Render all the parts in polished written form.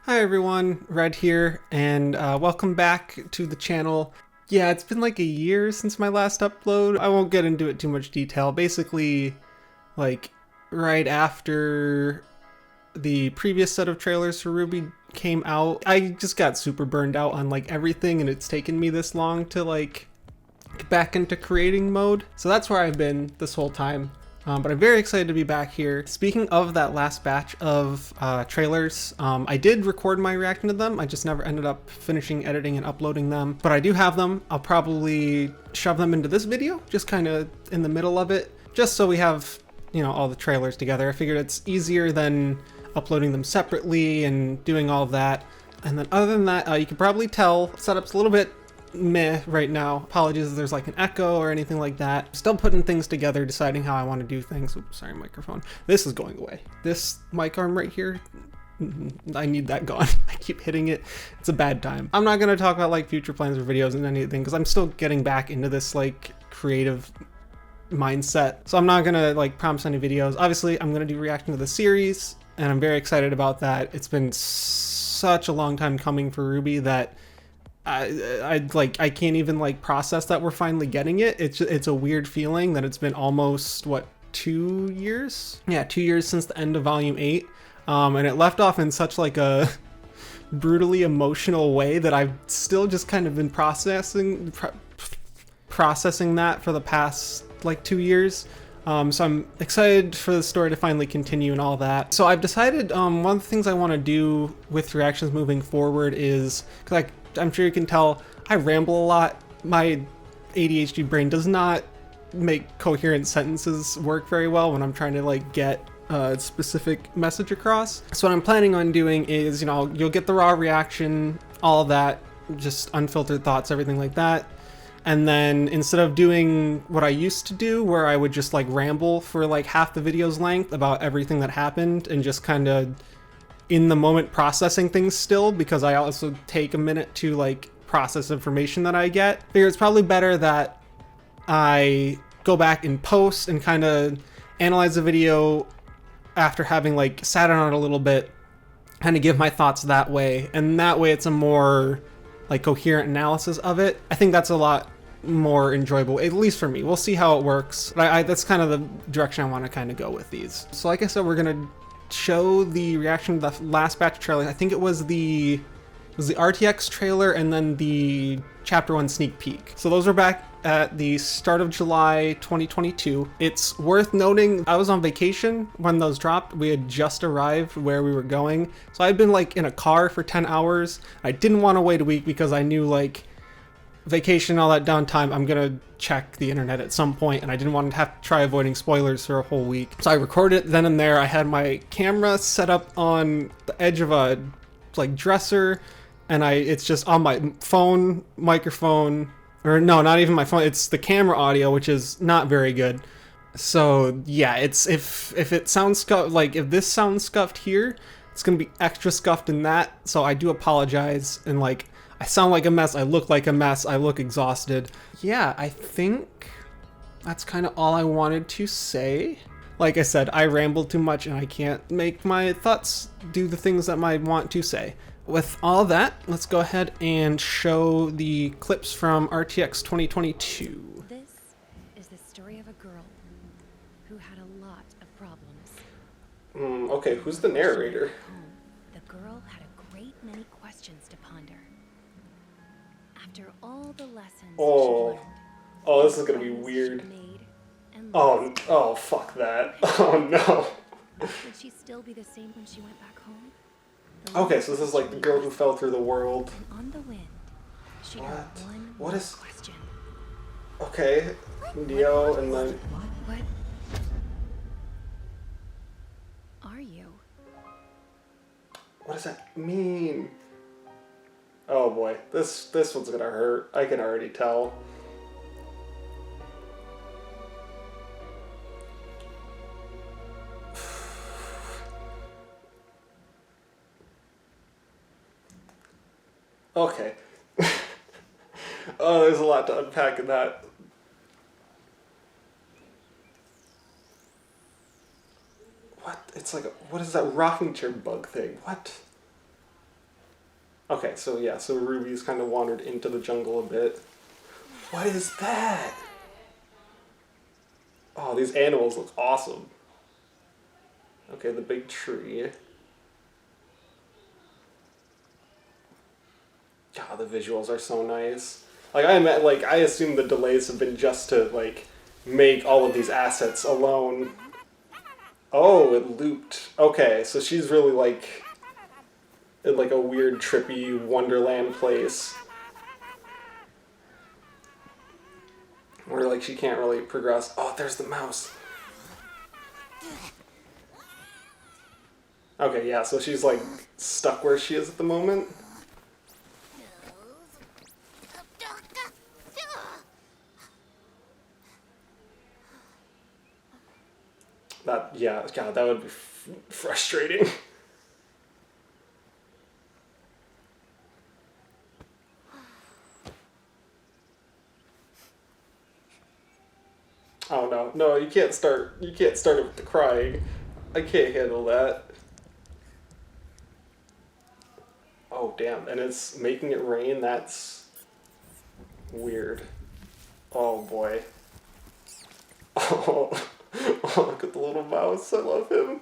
Hi everyone, Red here, and welcome back to the channel. Yeah, it's been like a year since my last upload. I won't get into it too much detail. Basically, like, right after the previous set of trailers for RWBY came out, I just got super burned out on like everything, and it's taken me this long to like get back into creating mode. So that's where I've been this whole time. But I'm very excited to be back here. Speaking of that last batch of trailers, I did record my reaction to them. I just never ended up finishing editing and uploading them. But I do have them. I'll probably shove them into this video, just kind of in the middle of it, just so we have, you know, all the trailers together. I figured it's easier than uploading them separately and doing all of that. And then other than that, you can probably tell setup's a little bit meh right now. Apologies if there's like an echo or anything like that. Still putting things together, deciding how I want to do things. Oops, sorry, microphone. This is going away. This mic arm right here, I need that gone. I keep hitting it. It's a bad time. I'm not going to talk about like future plans or videos and anything because I'm still getting back into this like creative mindset. So I'm not going to like promise any videos. Obviously, I'm going to do reaction to the series and I'm very excited about that. It's been such a long time coming for RWBY that I can't even like process that we're finally getting it. It's a weird feeling that it's been almost what, 2 years? Yeah, 2 years since the end of volume 8. And it left off in such like a brutally emotional way that I've still just kind of been processing that for the past like 2 years. So I'm excited for the story to finally continue and all that. So I've decided one of the things I want to do with reactions moving forward is, because I'm sure you can tell, I ramble a lot. My ADHD brain does not make coherent sentences work very well when I'm trying to like get a specific message across. So what I'm planning on doing is, you know, you'll get the raw reaction, all of that, just unfiltered thoughts, everything like that. And then instead of doing what I used to do, where I would just like ramble for like half the video's length about everything that happened and just kind of in the moment processing things still, because I also take a minute to like process information that I get. I figure it's probably better that I go back and post and kind of analyze the video after having like sat on it a little bit, kind of give my thoughts that way, and that way it's a more like coherent analysis of it. I think that's a lot more enjoyable, at least for me. We'll see how it works. But that's kind of the direction I want to kind of go with these. So like I said, we're gonna show the reaction to the last batch of trailers. I think it was the RTX trailer and then the Ch1 Sneak Peek. So those are back at the start of July 2022. It's worth noting I was on vacation when those dropped. We had just arrived where we were going. So I'd been like in a car for 10 hours. I didn't want to wait a week because I knew like vacation, all that downtime, I'm gonna check the internet at some point, and I didn't want to have to try avoiding spoilers for a whole week. So I recorded it then and there. I had my camera set up on the edge of a like dresser, and it's just on my phone microphone, or no, not even my phone. It's the camera audio, which is not very good. So yeah, it's if it sounds scuffed, like if this sounds scuffed here, it's gonna be extra scuffed in that. So I do apologize, and like I sound like a mess, I look like a mess, I look exhausted. Yeah, I think that's kind of all I wanted to say. Like I said, I rambled too much and I can't make my thoughts do the things that I want to say. With all that, let's go ahead and show the clips from RTX 2022. This is the story of a girl who had a lot of problems. Okay, who's the narrator? The girl had a great many questions to ponder. After all the lessons she learned, this is gonna be weird. Oh, Fuck that. Oh no. Would she still be the same when she went back home? Okay, so this is like the girl who fell through the world. And on the wind, she What? heard one What is? question. Okay, Neo, and then What are you? what does that mean? Oh boy, this one's gonna hurt. I can already tell. Okay. Oh, there's a lot to unpack in that. What? It's like, what is that rocking chair bug thing? What? Okay, so yeah, so Ruby's kind of wandered into the jungle a bit. What is that? Oh, these animals look awesome. Okay, the big tree. God, the visuals are so nice. Like I assume the delays have been just to like make all of these assets alone. Oh, it looped. Okay, so she's really like in like a weird trippy wonderland place where like she can't really progress. Oh, there's the mouse. Okay, yeah, so she's like stuck where she is at the moment. That, yeah, God, that would be frustrating. Oh no, no, you can't start it with the crying. I can't handle that. Oh damn, and it's making it rain, that's weird. Oh boy. Oh, oh, look at the little mouse, I love him.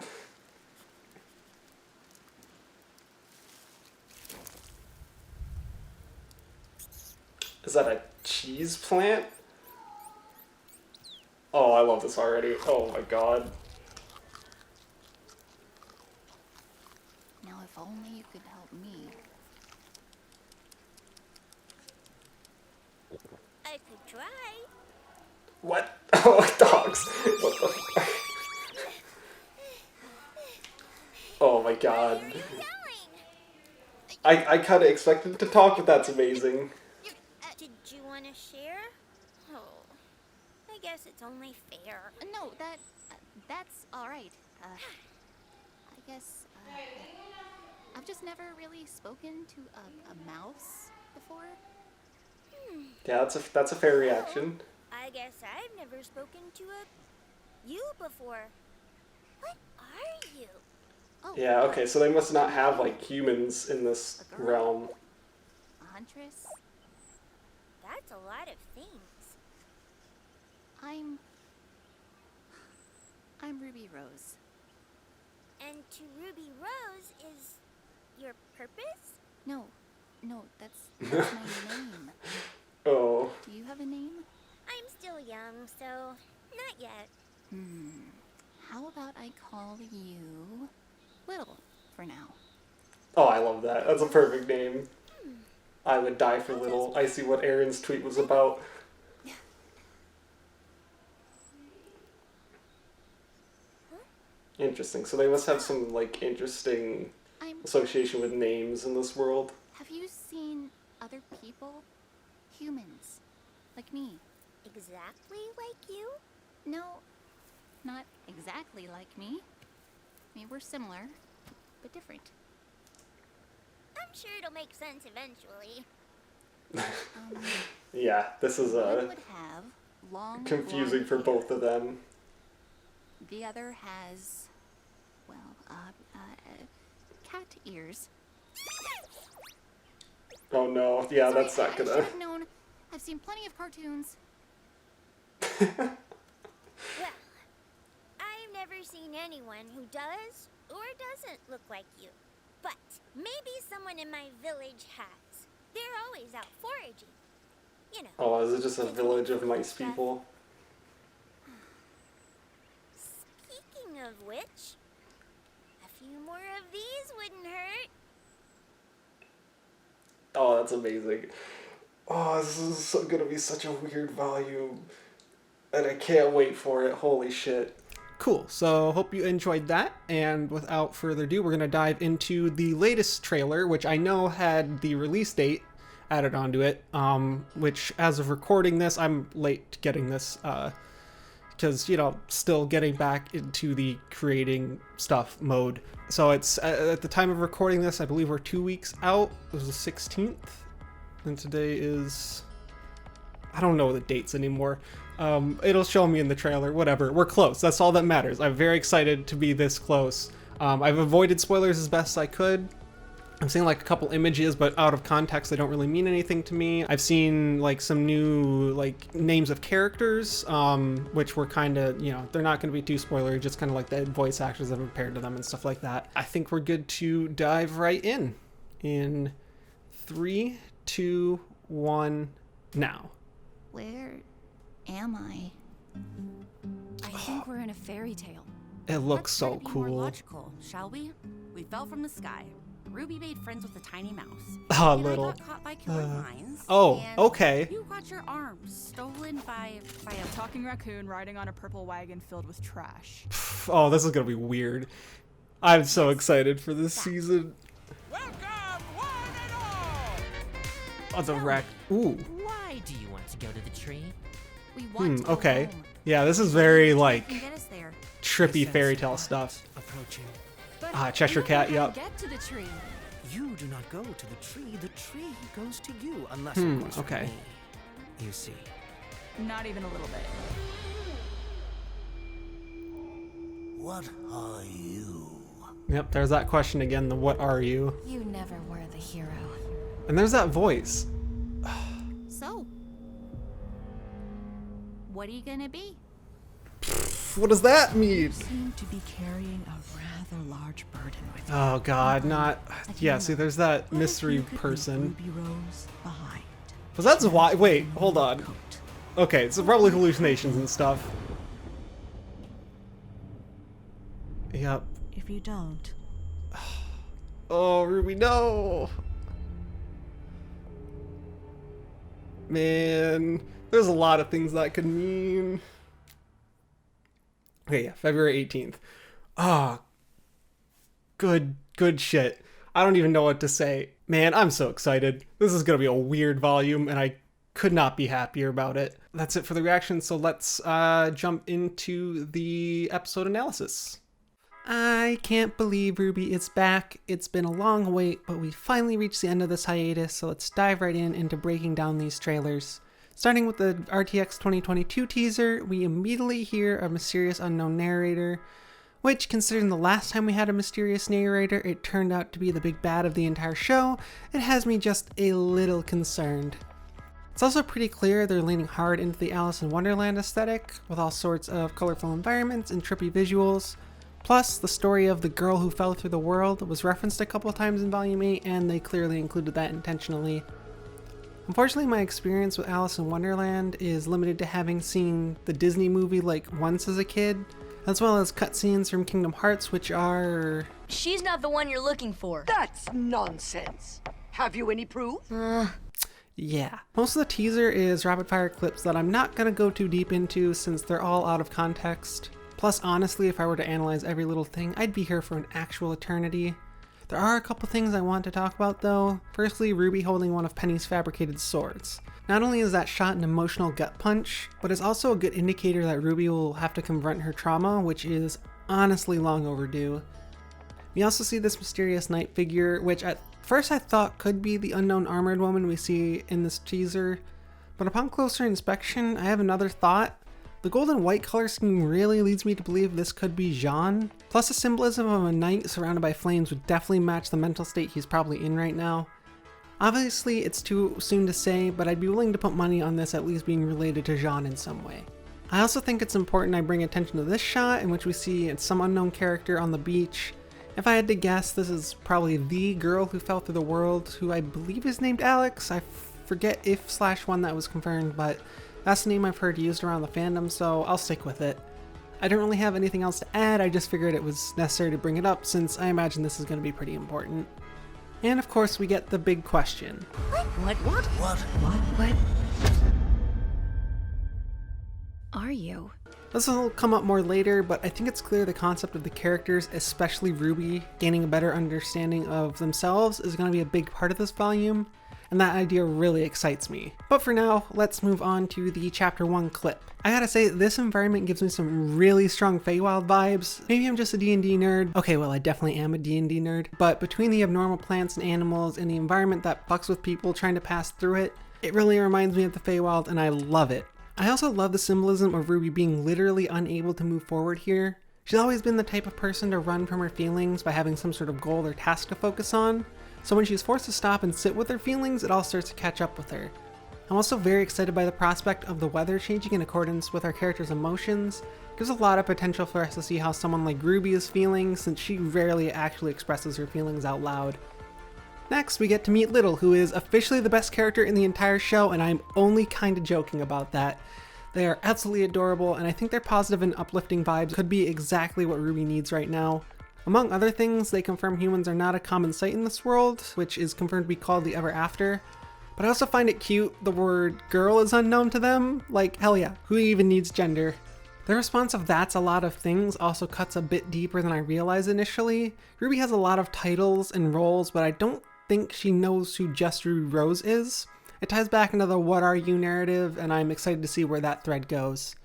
Is that a cheese plant? Oh, I love this already. Oh my god. Now, if only you could help me. I could try. What? Oh, dogs. What the fuck? Oh my god. I kind of expected to talk, but that's amazing. Did you want to share? Oh, I guess it's only fair. No, that's all right. I guess I've just never really spoken to a mouse before. Yeah, that's a fair reaction. I guess I've never spoken to you before. What are you? Oh, Yeah, okay, so they must not have, like, humans in this realm. a huntress. That's a lot of things. I'm Ruby Rose. And to Ruby Rose is your purpose? No, that's my name. Oh. Do you have a name? I'm still young, so not yet. How about I call you Little for now? Oh, I love that. That's a perfect name. I would die for Little. I see what Aaron's tweet was about. Interesting. So they must have some, like, interesting association with names in this world. Have you seen other people? Humans. Like me. Exactly like you? No, not exactly like me. I mean, we're similar, but different. I'm sure it'll make sense eventually. Yeah, this is One would have long, confusing blonde for hair. both of them. The other has, well, cat ears. Oh no, yeah, Sorry, that's not I gonna... should have known. I've seen plenty of cartoons. Well, I've never seen anyone who does or doesn't look like you. But maybe someone in my village has. They're always out foraging. You know. Oh, is it just a village of nice people? Speaking of which, a few more of these wouldn't hurt. Oh, that's amazing. Oh, this is gonna be such a weird volume. And I can't wait for it. Holy shit. Cool. So hope you enjoyed that. And without further ado, we're going to dive into the latest trailer, which I know had the release date added onto it, which as of recording this, I'm late getting this because, you know, still getting back into the creating stuff mode. So it's at the time of recording this, I believe we're 2 weeks out. It was the 16th. And today is... I don't know the dates anymore. It'll show me in the trailer, whatever. We're close. That's all that matters. I'm very excited to be this close. I've avoided spoilers as best I could. I'm seeing like a couple images, but out of context, they don't really mean anything to me. I've seen like some new like names of characters, which were kind of, you know, they're not going to be too spoilery, just kind of like the voice actors that have paired to them and stuff like that. I think we're good to dive right in 3, 2, 1, now. Where am I? I think we're in a fairy tale. It looks so Let's try to be more cool. logical, shall we? We fell from the sky. Ruby made friends with a tiny mouse. Oh, and little. I got caught by killer vines. Oh, and okay. You got your arms stolen by a Talking raccoon riding on a purple wagon filled with trash. Oh, this is gonna be weird. I'm so excited for this season. Welcome, one and all! Oh, the wreck. Ooh. Why do you want to go to the tree? We want to go Okay. home. Yeah, this is very like Can get us there. trippy fairy tale stuff. Approaching. But Ah, Cheshire we don't know Cat, how yup. to get to the tree. You do not go to the tree. The tree goes to you, unless Hmm, of course from okay. me. You see. Not even a little bit. What are you? Yep, there's that question again, the what are you? You never were the hero. And there's that voice. So, what are you gonna be? What does that mean? Seem to be carrying a rather large burden with you. Oh god, not... Yeah, see, there's that What if mystery you could leave person. Ruby Rose behind. Was that why? Wait, hold on. Okay, it's probably hallucinations and stuff. Yep. If you don't, Oh, Ruby, no! Man, there's a lot of things that could mean. Okay, yeah, February 18th. Ah, good shit. I don't even know what to say. Man, I'm so excited. This is gonna be a weird volume, and I could not be happier about it. That's it for the reaction, so let's jump into the episode analysis. I can't believe RWBY is back. It's been a long wait, but we finally reached the end of this hiatus, so let's dive right into breaking down these trailers. Starting with the RTX 2022 teaser, we immediately hear a mysterious unknown narrator, which, considering the last time we had a mysterious narrator, it turned out to be the big bad of the entire show, it has me just a little concerned. It's also pretty clear they're leaning hard into the Alice in Wonderland aesthetic, with all sorts of colorful environments and trippy visuals. Plus, the story of the girl who fell through the world was referenced a couple times in Volume 8, and they clearly included that intentionally. Unfortunately, my experience with Alice in Wonderland is limited to having seen the Disney movie like once as a kid, as well as cutscenes from Kingdom Hearts, which are... She's not the one you're looking for. That's nonsense. Have you any proof? Yeah. Most of the teaser is rapid fire clips that I'm not gonna go too deep into since they're all out of context. Plus, honestly, if I were to analyze every little thing, I'd be here for an actual eternity. There are a couple things I want to talk about though. Firstly, Ruby holding one of Penny's fabricated swords. Not only is that shot an emotional gut punch, but it's also a good indicator that Ruby will have to confront her trauma, which is honestly long overdue. We also see this mysterious knight figure, which at first I thought could be the unknown armored woman we see in this teaser, but upon closer inspection, I have another thought. The gold and white color scheme really leads me to believe this could be Ch1. Plus the symbolism of a knight surrounded by flames would definitely match the mental state he's probably in right now. Obviously it's too soon to say, but I'd be willing to put money on this at least being related to Ch1 in some way. I also think it's important I bring attention to this shot in which we see some unknown character on the beach. If I had to guess, this is probably the girl who fell through the world, who I believe is named Alex. I forget if/when that was confirmed, but that's the name I've heard used around the fandom, so I'll stick with it. I don't really have anything else to add, I just figured it was necessary to bring it up since I imagine this is going to be pretty important. And of course we get the big question. What are you? This will come up more later, but I think it's clear the concept of the characters, especially Ruby, gaining a better understanding of themselves is going to be a big part of this volume, and that idea really excites me. But for now, let's move on to the Chapter 1 clip. I gotta say, this environment gives me some really strong Feywild vibes. Maybe I'm just a D&D nerd. Okay, well, I definitely am a D&D nerd. But between the abnormal plants and animals and the environment that fucks with people trying to pass through it, it really reminds me of the Feywild, and I love it. I also love the symbolism of Ruby being literally unable to move forward here. She's always been the type of person to run from her feelings by having some sort of goal or task to focus on, so when she's forced to stop and sit with her feelings, it all starts to catch up with her. I'm also very excited by the prospect of the weather changing in accordance with our character's emotions. There's a lot of potential for us to see how someone like RWBY is feeling, since she rarely actually expresses her feelings out loud. Next, we get to meet Little, who is officially the best character in the entire show, and I'm only kinda joking about that. They are absolutely adorable, and I think their positive and uplifting vibes could be exactly what RWBY needs right now. Among other things, they confirm humans are not a common sight in this world, which is confirmed to be called the Ever After. But I also find it cute the word girl is unknown to them. Like, hell yeah, who even needs gender? The response of "that's a lot of things" also cuts a bit deeper than I realized initially. RWBY has a lot of titles and roles, but I don't think she knows who just Ruby Rose is. It ties back into the "what are you" narrative, and I'm excited to see where that thread goes.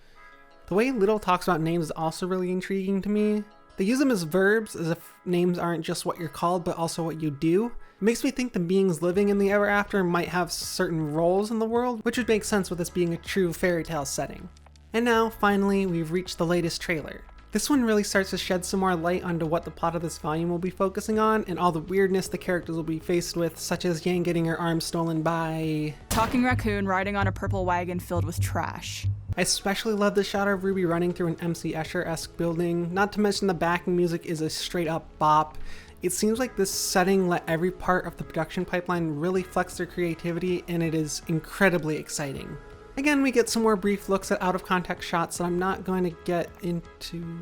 The way Little talks about names is also really intriguing to me. They use them as verbs, as if names aren't just what you're called, but also what you do. It makes me think the beings living in the Ever After might have certain roles in the world, which would make sense with this being a true fairy tale setting. And now, finally, we've reached the latest trailer. This one really starts to shed some more light onto what the plot of this volume will be focusing on, and all the weirdness the characters will be faced with, such as Yang getting her arm stolen by... Talking raccoon riding on a purple wagon filled with trash. I especially love the shot of RWBY running through an MC Escher-esque building, not to mention the backing music is a straight up bop. It seems like this setting let every part of the production pipeline really flex their creativity, and it is incredibly exciting. Again, we get some more brief looks at out-of-context shots that I'm not going to get into.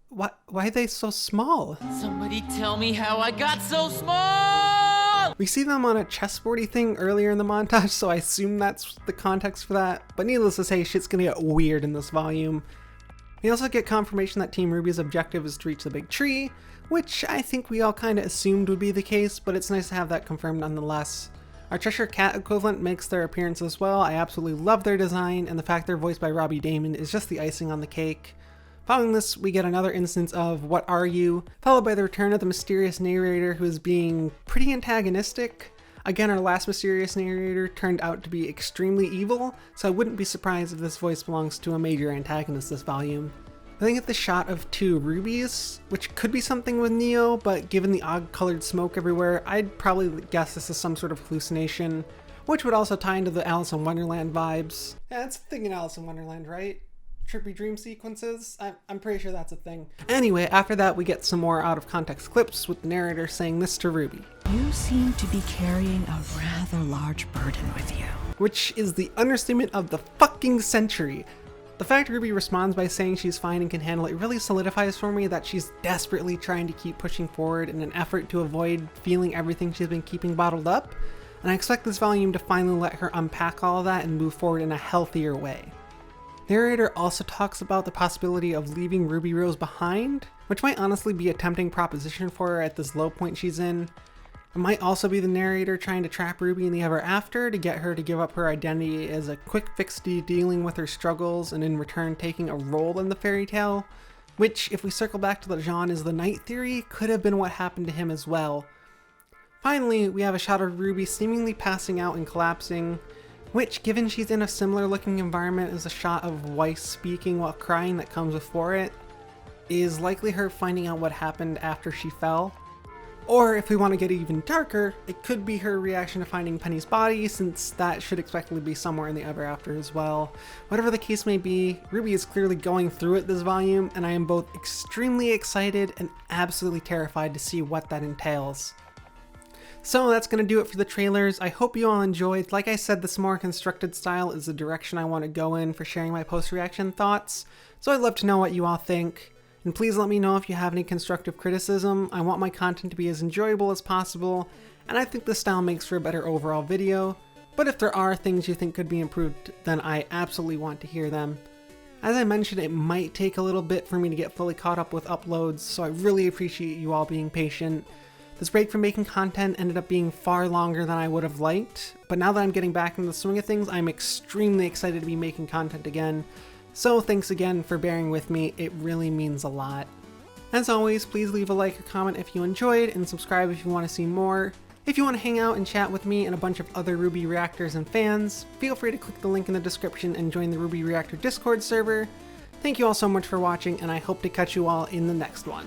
Why are they so small? Somebody tell me how I got so small! We see them on a chessboardy thing earlier in the montage, so I assume that's the context for that, but needless to say, shit's gonna get weird in this volume. We also get confirmation that Team RWBY's objective is to reach the big tree, which I think we all kinda assumed would be the case, but it's nice to have that confirmed nonetheless. Our Cheshire Cat equivalent makes their appearance as well. I absolutely love their design, and the fact they're voiced by Robbie Daymond is just the icing on the cake. Following this, we get another instance of "What are you?" followed by the return of the mysterious narrator, who is being pretty antagonistic. Again, our last mysterious narrator turned out to be extremely evil, so I wouldn't be surprised if this voice belongs to a major antagonist this volume. Then get the shot of two rubies, which could be something with Neo, but given the odd colored smoke everywhere, I'd probably guess this is some sort of hallucination, which would also tie into the Alice in Wonderland vibes. Yeah, it's a thing in Alice in Wonderland, right? Trippy dream sequences? I'm pretty sure that's a thing. Anyway, after that we get some more out-of-context clips with the narrator saying this to RWBY. You seem to be carrying a rather large burden with you. Which is the understatement of the fucking century. The fact RWBY responds by saying she's fine and can handle it really solidifies for me that she's desperately trying to keep pushing forward in an effort to avoid feeling everything she's been keeping bottled up, and I expect this volume to finally let her unpack all of that and move forward in a healthier way. The narrator also talks about the possibility of leaving Ruby Rose behind, which might honestly be a tempting proposition for her at this low point she's in. It might also be the narrator trying to trap RWBY in the Ever After to get her to give up her identity as a quick fix to dealing with her struggles and in return taking a role in the fairy tale, which, if we circle back to the Ch1 is the night theory, could have been what happened to him as well. Finally, we have a shot of RWBY seemingly passing out and collapsing, which, given she's in a similar looking environment as a shot of Weiss speaking while crying that comes before it, is likely her finding out what happened after she fell. Or if we want to get even darker, it could be her reaction to finding Penny's body, since that should expectedly be somewhere in the Ever After as well. Whatever the case may be, RWBY is clearly going through it this volume, and I am both extremely excited and absolutely terrified to see what that entails. So that's going to do it for the trailers. I hope you all enjoyed. Like I said, this more constructed style is the direction I want to go in for sharing my post-reaction thoughts, so I'd love to know what you all think. And please let me know if you have any constructive criticism. I want my content to be as enjoyable as possible, and I think this style makes for a better overall video, but if there are things you think could be improved, then I absolutely want to hear them. As I mentioned, it might take a little bit for me to get fully caught up with uploads, so I really appreciate you all being patient. This break from making content ended up being far longer than I would have liked, but now that I'm getting back into the swing of things, I'm extremely excited to be making content again. So thanks again for bearing with me, it really means a lot. As always, please leave a like or comment if you enjoyed, and subscribe if you want to see more. If you want to hang out and chat with me and a bunch of other RWBY reactors and fans, feel free to click the link in the description and join the RWBY Reactor Discord server. Thank you all so much for watching, and I hope to catch you all in the next one.